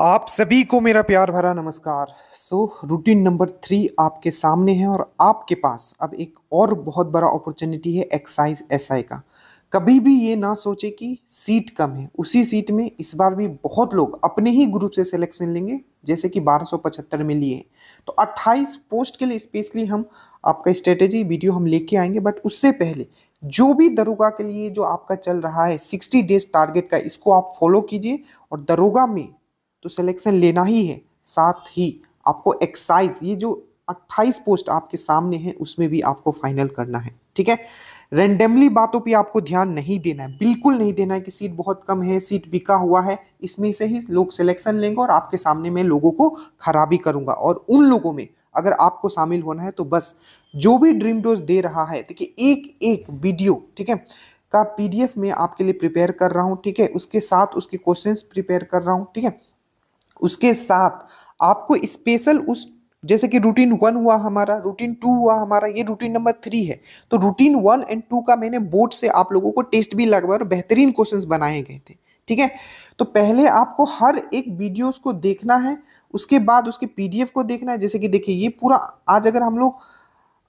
आप सभी को मेरा प्यार भरा नमस्कार। रूटीन नंबर 3 आपके सामने है और आपके पास अब एक और बहुत बड़ा अपॉर्चुनिटी है एक्साइज एसआई का। कभी भी ये ना सोचे कि सीट कम है, उसी सीट में इस बार भी बहुत लोग अपने ही ग्रुप से सिलेक्शन लेंगे, जैसे कि 1275 में लिए। तो 28 पोस्ट के लिए स्पेशली हम आपका स्ट्रेटेजी वीडियो हम लेके आएंगे। बट उससे पहले जो भी दरोगा के लिए जो आपका चल रहा है 60 डेज टारगेट का, इसको आप फॉलो कीजिए। और दरोगा में तो सिलेक्शन लेना ही है, साथ ही आपको एक्साइज ये जो 28 पोस्ट आपके सामने है उसमें भी आपको फाइनल करना है। ठीक है, रेंडमली बातों पे आपको ध्यान नहीं देना है, बिल्कुल नहीं देना है कि सीट बहुत कम है, सीट बिका हुआ है, इसमें से ही लोग सिलेक्शन लेंगे और आपके सामने मैं लोगों को खराबी करूंगा। और उन लोगों में अगर आपको शामिल होना है तो बस जो भी ड्रीम डोज दे रहा है, देखिए एक एक वीडियो ठीक है का पीडीएफ में आपके लिए प्रिपेयर कर रहा हूं। ठीक है, उसके साथ उसके क्वेश्चंस प्रिपेयर कर रहा हूं। ठीक है, उसके साथ आपको स्पेशल उस जैसे कि रूटीन 1 हुआ हमारा, रूटीन 2 हुआ हमारा, ये रूटीन नंबर 3 है। तो रूटीन 1 एंड 2 का मैंने बोर्ड से आप लोगों को टेस्ट भी लगवाया और बेहतरीन क्वेश्चंस बनाए गए थे। ठीक है, तो पहले आपको हर एक वीडियोस को देखना है, उसके बाद उसके पीडीएफ को देखना है। जैसे कि देखिए ये पूरा आज अगर हम लोग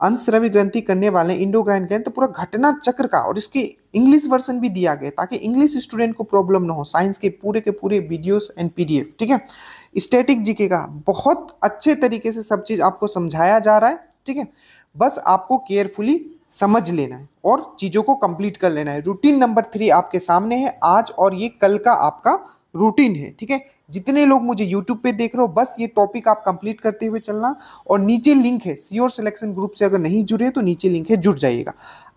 अंशरवि ग्रंथि करने वाले इंडोक्राइन ग्लैंड, तो पूरा घटना चक्र का और इसके इंग्लिश वर्जन भी दिया गया ताकि इंग्लिश स्टूडेंट को प्रॉब्लम ना हो। साइंस के पूरे वीडियोस एंड पीडीएफ। ठीक है, स्टैटिक जीके का बहुत अच्छे तरीके से सब चीज आपको समझाया जा रहा है। ठीक है, बस आपको केयरफुली समझ लेना है और चीजों को कंप्लीट कर लेना है। रूटीन नंबर 3 आपके सामने है आज, और ये कल का आपका रूटीन है। ठीक है, जितने लोग मुझे यूट्यूब पे देख रहे हो बस ये टॉपिक आप कंप्लीट करते हुए चलना। और नीचे लिंक है सियोर सिलेक्शन ग्रुप से, अगर नहीं जुड़े तो नीचे लिंक है, जुड़ जाइएगा।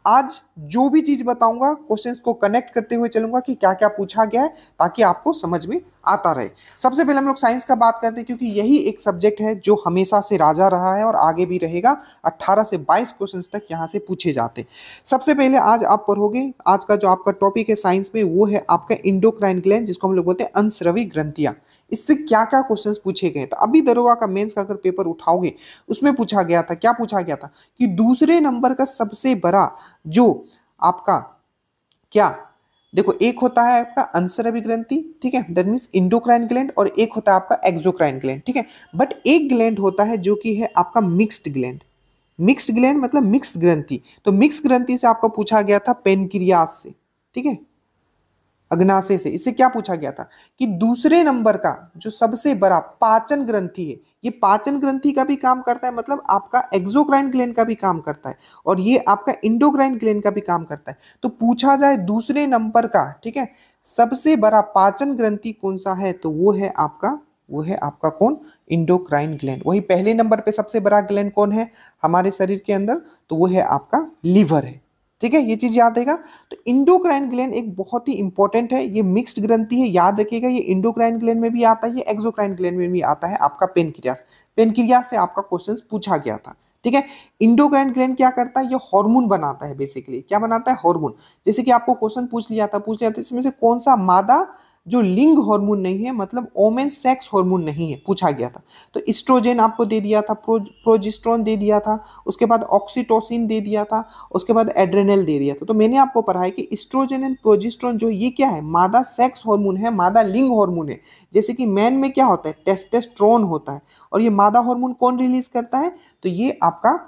आज जो भी चीज बताऊंगा क्वेश्चंस को कनेक्ट करते हुए चलूंगा कि क्या क्या पूछा गया है, ताकि आपको समझ में आता रहे। सबसे पहले हम लोग साइंस का बात करते हैं, क्योंकि यही एक सब्जेक्ट है जो हमेशा से राजा रहा है और आगे भी रहेगा। 18 से 22 क्वेश्चंस तक यहाँ से पूछे जाते हैं। सबसे पहले आज आप पढ़ोगे, आज का जो आपका टॉपिक है साइंस में वो है आपका इंडोक्राइन ग्लैंड, जिसको हम लोग बोलते हैं अंशरवि ग्रंथियां। इससे क्या क्या क्वेश्चंस पूछे गए, तो अभी दरोगा का मेंस का अगर पेपर उठाओगे उसमें पूछा गया था, क्या पूछा गया था कि दूसरे नंबर का सबसे बड़ा जो आपका क्या, देखो एक होता है आपका अंशरवि ग्रंथि, ठीक है, दैट मींस इंडोक्राइन ग्लैंड, और एक होता है आपका एक्सोक्राइन ग्लैंड। ठीक है, बट एक ग्लैंड होता है जो कि है आपका मिक्स्ड ग्लैंड। मिक्स्ड ग्लैंड मतलब मिक्स्ड ग्रंथि। तो मिक्स्ड ग्रंथि से आपको पूछा गया था पेनक्रियास से, ठीक है, अग्नाशय से। इससे क्या पूछा गया था कि दूसरे नंबर का जो सबसे बड़ा पाचन ग्रंथि है, ये पाचन ग्रंथि का भी काम करता है, मतलब आपका एक्सोक्राइन ग्लैंड का भी काम करता है, और ये आपका इंडोक्राइन ग्लैंड का भी काम करता है। तो पूछा जाए दूसरे नंबर का, ठीक है, सबसे बड़ा पाचन ग्रंथि कौन सा है, तो वो है आपका कौन, इंडोक्राइन ग्लैंड। वही पहले नंबर पे सबसे बड़ा ग्लैंड कौन है हमारे शरीर के अंदर, तो वो है आपका लीवर है। ठीक है, ये चीज याद रहेगा। तो इंडोक्राइन ग्लैंड एक बहुत ही इंपॉर्टेंट है, ये मिक्स्ड ग्रंथि है, याद रखिएगा। ये इंडोक्राइन ग्लैंड में भी आता है, ये एक्सोक्राइन ग्लैंड में भी आता है आपका पेनक्रियास। पेनक्रियास से आपका क्वेश्चंस पूछा गया था। ठीक है, इंडोक्राइन ग्लैंड क्या करता है, ये हार्मोन बनाता है। बेसिकली क्या बनाता है, हार्मोन। जैसे कि आपको क्वेश्चन पूछ लिया था इसमें से कौन सा मादा जो लिंग हार्मोन नहीं है, मतलब ओमेन सेक्स हार्मोन नहीं है, पूछा गया था। तो एस्ट्रोजन आपको दे दिया था, प्रोजेस्टेरोन दे दिया था, उसके बाद ऑक्सीटोसिन दे दिया था, उसके बाद एड्रेनल दे दिया था। तो मैंने आपको पढ़ा है कि एस्ट्रोजन एंड प्रोजेस्टेरोन जो ये क्या है, मादा सेक्स हार्मोन है, मादा लिंग हार्मोन है। जैसे कि मैन में क्या होता है, टेस्टोस्टेरोन होता है, और ये मादा हार्मोन कौन रिलीज करता है, तो ये आपका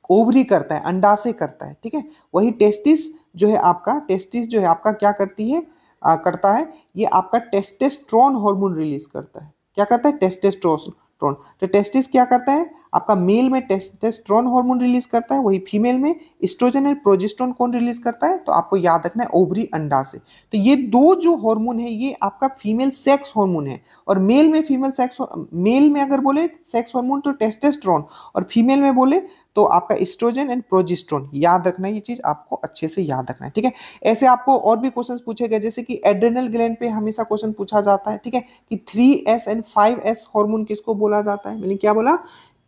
ओवरी करता है, अंडाशय करता है। ठीक है, वही टेस्टिस जो है आपका, टेस्टिस जो है आपका क्या करती है, करता है, ये आपका टेस्टेस्ट्रॉन हार्मोन रिलीज करता है। क्या करता है, टेस्टेस्ट्रोन। तो टेस्टिस क्या करता है आपका, मेल में टेस्टेस्ट्रॉन हार्मोन रिलीज करता है, वही फीमेल में एस्ट्रोजन और प्रोजेस्टेरोन कौन रिलीज करता है, तो आपको याद रखना है ओवरी अंडाशय। तो ये दो जो हार्मोन है ये आपका फीमेल सेक्स हार्मोन है, और मेल में फीमेल सेक्स, मेल में अगर बोले सेक्स हार्मोन तो टेस्टेस्ट्रॉन, और फीमेल में बोले तो आपका एस्ट्रोजन एंड प्रोजेस्टेरोन। याद रखना है, ये चीज आपको अच्छे से याद रखना है। ठीक है, ऐसे आपको और भी क्वेश्चंस पूछे गए, जैसे कि एड्रेनल ग्लैंड पे हमेशा क्वेश्चन पूछा जाता है। ठीक है, कि 3S एंड 5S हार्मोन किसको बोला जाता है, मैंने क्या बोला,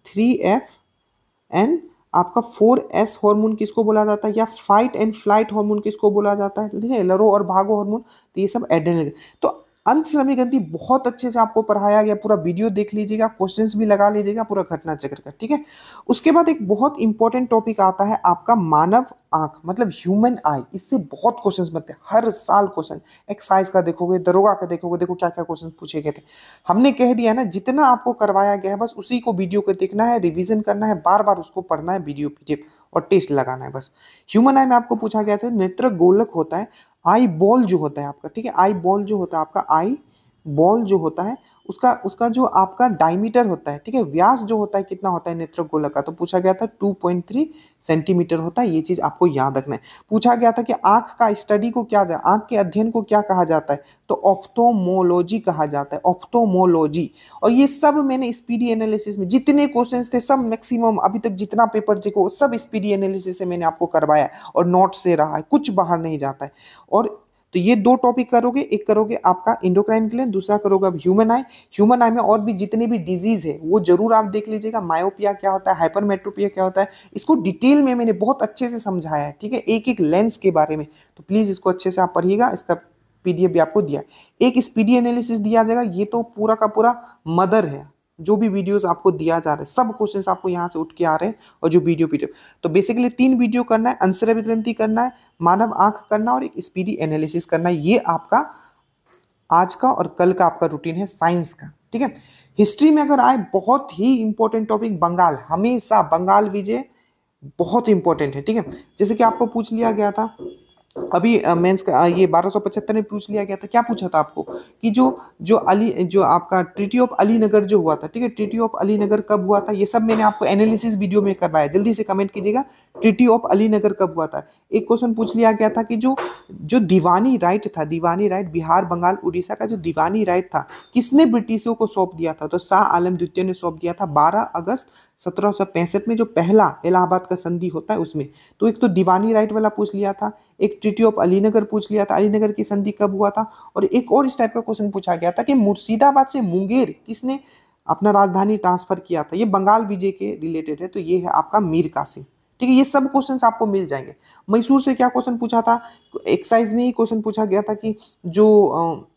3F एंड आपका 4S हार्मोन किसको बोला जाता है, या फाइट एंड फ्लाइट हार्मोन किसको बोला जाता है, ठीक है, लड़ो और भागो हार्मोन। तो ये सब एड्रेनल। तो अंत श्रमी ग्रंथि बहुत अच्छे से आपको पढ़ाया गया, पूरा वीडियो देख लीजिएगा, क्वेश्चंस भी लगा लीजिएगा पूरा घटना चक्र का, ठीक है। उसके बाद एक बहुत इंपॉर्टेंट टॉपिक आता है आपका मानव आंख, मतलब ह्यूमन आई। इससे बहुत क्वेश्चंस बनते हैं हर साल, क्वेश्चन एक्साइज का देखोगे, दरोगा का देखोगे, देखो क्या क्या क्वेश्चन पूछे गए थे। हमने कह दिया ना, जितना आपको करवाया गया है बस उसी को वीडियो को देखना है, रिवीजन करना है, बार बार उसको पढ़ना है, वीडियो पीडीएफ और टेस्ट लगाना है बस। ह्यूमन आई में आपको पूछा गया था नेत्र गोलक होता है, आई बॉल जो होता है आपका, ठीक है, आई बॉल जो होता है आपका, आई बॉल जो होता है उसका उसका जो आपका डायमीटर होता है, ठीक है, व्यास जो होता है कितना होता है नेत्र गोलक का, तो पूछा गया था 2.3 सेंटीमीटर होता है। ये चीज आपको याद रखना है। पूछा गया था कि आंख का स्टडी को क्या, आंख के अध्ययन को क्या कहा जाता है, तो ऑप्थोमोलॉजी कहा जाता है, ऑप्थोमोलॉजी। और ये सब मैंने स्पीडी एनालिसिस में जितने क्वेश्चंस थे सब मैक्सिमम अभी तक जितना पेपर देखो सब स्पीडी एनालिसिस से मैंने आपको करवाया और नोट से रहा है, कुछ बाहर नहीं जाता है। और तो ये दो टॉपिक करोगे, एक करोगे आपका इंडोक्राइन ग्लैंड, दूसरा करोगे अब ह्यूमन आई। ह्यूमन आई में और भी जितने भी डिजीज है वो जरूर आप देख लीजिएगा। मायोपिया क्या होता है, हाइपरमेट्रोपिया क्या होता है, इसको डिटेल में मैंने बहुत अच्छे से समझाया है, ठीक है, एक एक लेंस के बारे में। तो प्लीज इसको अच्छे से आप पढ़िएगा। इसका पीडीएफ भी आपको दिया है, एक स्पीडी एनालिसिस दिया जाएगा। ये तो पूरा का पूरा मदर है, जो भी वीडियोस आपको दिया जा रहा है सब क्वेश्चंस आपको यहाँ से उठ के आ रहे हैं, और जो वीडियो पीडीएफ। तो बेसिकली 3 वीडियो करना है, अंतःस्रावी ग्रंथि करना है, मानव आंख करना और एक स्पीडी एनालिसिस करना है। ये आपका आज का और कल का आपका रूटीन है साइंस का, ठीक है। हिस्ट्री में अगर आए, बहुत ही इंपॉर्टेंट टॉपिक बंगाल, हमेशा बंगाल विजय बहुत इंपॉर्टेंट है, ठीक है। जैसे कि आपको पूछ लिया गया था अभी मेंस का, ये 1275 में पूछ लिया गया था, क्या पूछा था आपको कि जो जो अली जो आपका ट्रीटी ऑफ अलीनगर जो हुआ था, ठीक है, ट्रीटी ऑफ अलीनगर कब हुआ था, ये सब मैंने आपको एनालिसिस वीडियो में करवाया। जल्दी से कमेंट कीजिएगा ट्रीटी ऑफ अलीनगर कब हुआ था। एक क्वेश्चन पूछ लिया गया था कि जो जो दीवानी राइट था, दीवानी राइट बिहार बंगाल उड़ीसा का जो दीवानी राइट था किसने ब्रिटिशों को सौंप दिया था, तो शाह आलम द्वितीय ने सौंप दिया था 12 अगस्त 1765 में, जो पहला इलाहाबाद का संधि होता है उसमें। तो एक तो दीवानी राइट वाला पूछ लिया था, एक ट्रीटी ऑफ अलीनगर पूछ लिया था, अलीनगर की संधि कब हुआ था, और एक और इस टाइप का क्वेश्चन पूछा गया था कि मुर्शिदाबाद से मुंगेर किसने अपना राजधानी ट्रांसफर किया था। ये बंगाल विजय के रिलेटेड है, तो ये है आपका मीर कासिम, ठीक है। ये सब क्वेश्चंस आपको मिल जाएंगे। मैसूर से क्या क्वेश्चन पूछा था, एक्साइज में ही क्वेश्चन पूछा गया था कि जो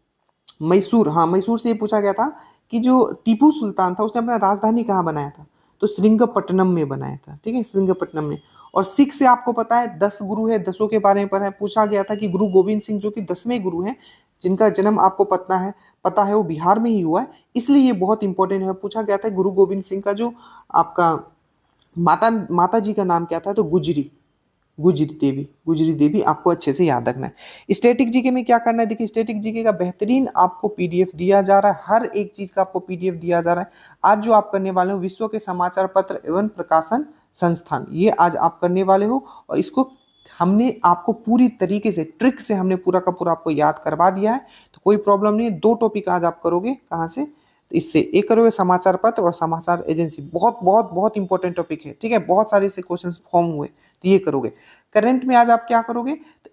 मैसूर, हाँ मैसूर से ये पूछा गया था कि जो टीपू सुल्तान था उसने अपना राजधानी कहाँ बनाया था, तो श्रृंगपट्टनम में बनाया था, ठीक है, श्रृंगपट्टनम में। और सिख से आपको पता है 10 गुरु है, 10 के बारे में पढ़ा, पूछा गया था कि गुरु गोविंद सिंह जो कि 10वें गुरु हैं, जिनका जन्म आपको पता है वो बिहार में ही हुआ है, इसलिए ये बहुत इंपॉर्टेंट है। पूछा गया था गुरु गोविंद सिंह का जो आपका माता जी का नाम क्या था, तो गुजरी देवी आपको अच्छे से याद रखना है। स्टैटिक जीके में क्या करना है, देखिए स्टैटिक जीके का बेहतरीन आपको पीडीएफ दिया जा रहा है, हर एक चीज का आपको पीडीएफ दिया जा रहा है। आज जो आप करने वाले हो विश्व के समाचार पत्र एवं प्रकाशन संस्थान, ये आज आप करने वाले हो, और इसको हमने आपको पूरी तरीके से ट्रिक से हमने पूरा का पूरा आपको याद करवा दिया है, तो कोई प्रॉब्लम नहीं है। 2 टॉपिक आज आप करोगे कहाँ से, तो इससे एक करोगे समाचार पत्र और समाचार एजेंसी, बहुत बहुत बहुत इंपॉर्टेंट टॉपिक है, ठीक है, बहुत सारे इससे क्वेश्चंस फॉर्म हुए, तो ये करोगे। करंट में आज आप क्या करोगे, तो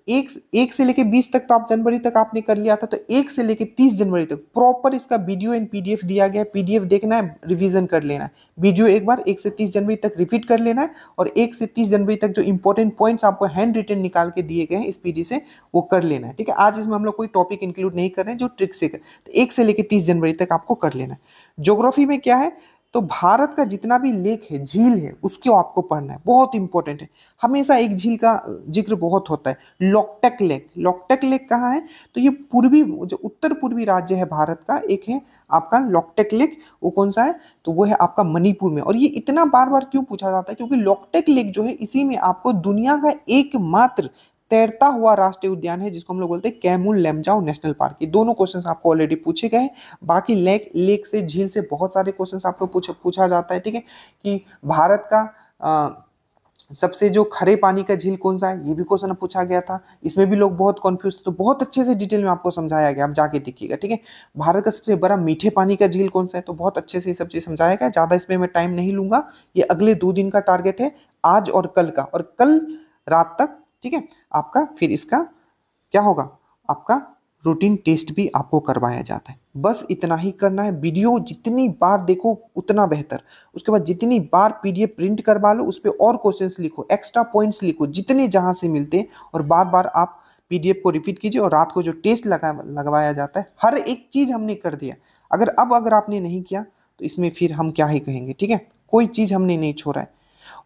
एक से लेके 20 तक तो आप जनवरी तक आपने कर लिया था, तो 1 से लेके 30 जनवरी तक प्रॉपर इसका वीडियो एंड पीडीएफ दिया गया है। पीडीएफ देखना है, रिवीजन कर लेना है, वीडियो एक बार 1 से 30 जनवरी तक रिपीट कर लेना है, और 1 से 30 जनवरी तक जो इंपॉर्टेंट पॉइंट्स आपको हैंड रिटन निकाल के दिए गए हैं इस पीडीएफ से वो कर लेना है, ठीक है। आज इसमें हम लोग कोई टॉपिक इंक्लूड नहीं कर रहे हैं, जो ट्रिक से कर, तो 1 से लेके 30 जनवरी तक आपको कर लेना है। ज्योग्राफी में क्या है, तो भारत का जितना भी लेक है, झील है, उसको आपको पढ़ना है, बहुत इंपॉर्टेंट है। हमेशा एक झील का जिक्र बहुत होता है, लोकटक लेक। लोकटक लेक कहाँ है, तो ये पूर्वी जो उत्तर पूर्वी राज्य है भारत का, एक है आपका लोकटक लेक, वो कौन सा है, तो वो है आपका मणिपुर में। और ये इतना बार बार क्यों पूछा जाता है, क्योंकि लोकटक लेक जो है इसी में आपको दुनिया का एकमात्र तैरता हुआ राष्ट्रीय उद्यान है, जिसको हम लोग बोलते हैं कैमूर लेमजाओ नेशनल पार्क। ये दोनों क्वेश्चंस आपको ऑलरेडी पूछे गए हैं। बाकी लेक से, झील से बहुत सारे क्वेश्चंस आपको पूछा जाता है, ठीक है, कि भारत का सबसे जो खरे पानी का झील कौन सा है, ये भी क्वेश्चन पूछा गया था। इसमें भी लोग बहुत कॉन्फ्यूज, तो बहुत अच्छे से डिटेल में आपको समझाया गया, आप जाके देखिएगा, ठीक है। भारत का सबसे बड़ा मीठे पानी का झील कौन सा है, तो बहुत अच्छे से ये सब चीज समझाया गया। ज्यादा इसमें मैं टाइम नहीं लूंगा, ये अगले 2 दिन का टारगेट है, आज और कल का, और कल रात तक, ठीक है, आपका फिर इसका क्या होगा, आपका रूटीन टेस्ट भी आपको करवाया जाता है। बस इतना ही करना है। वीडियो जितनी बार देखो उतना बेहतर, उसके बाद जितनी बार पीडीएफ प्रिंट करवा लो, उस पर और क्वेश्चंस लिखो, एक्स्ट्रा पॉइंट्स लिखो जितने जहां से मिलते हैं, और बार बार आप पीडीएफ को रिपीट कीजिए और रात को जो टेस्ट लगवाया जाता है हर एक चीज़ हमने कर दिया। अगर आपने नहीं किया तो इसमें फिर हम क्या ही कहेंगे, ठीक है। कोई चीज़ हमने नहीं छोड़ा है।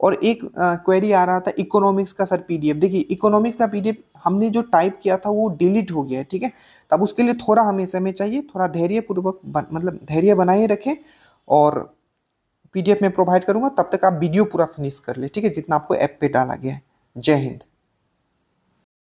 और एक क्वेरी आ रहा था इकोनॉमिक्स का सर पीडीएफ। देखिए इकोनॉमिक्स का पीडीएफ हमने जो टाइप किया था वो डिलीट हो गया है, ठीक है। तब उसके लिए थोड़ा हमें समय चाहिए, थोड़ा धैर्य पूर्वक मतलब धैर्य बनाए रखें और पीडीएफ में प्रोवाइड करूंगा, तब तक आप वीडियो पूरा फिनिश कर ले, ठीक है, जितना आपको ऐप पे डाला गया है। जय हिंद।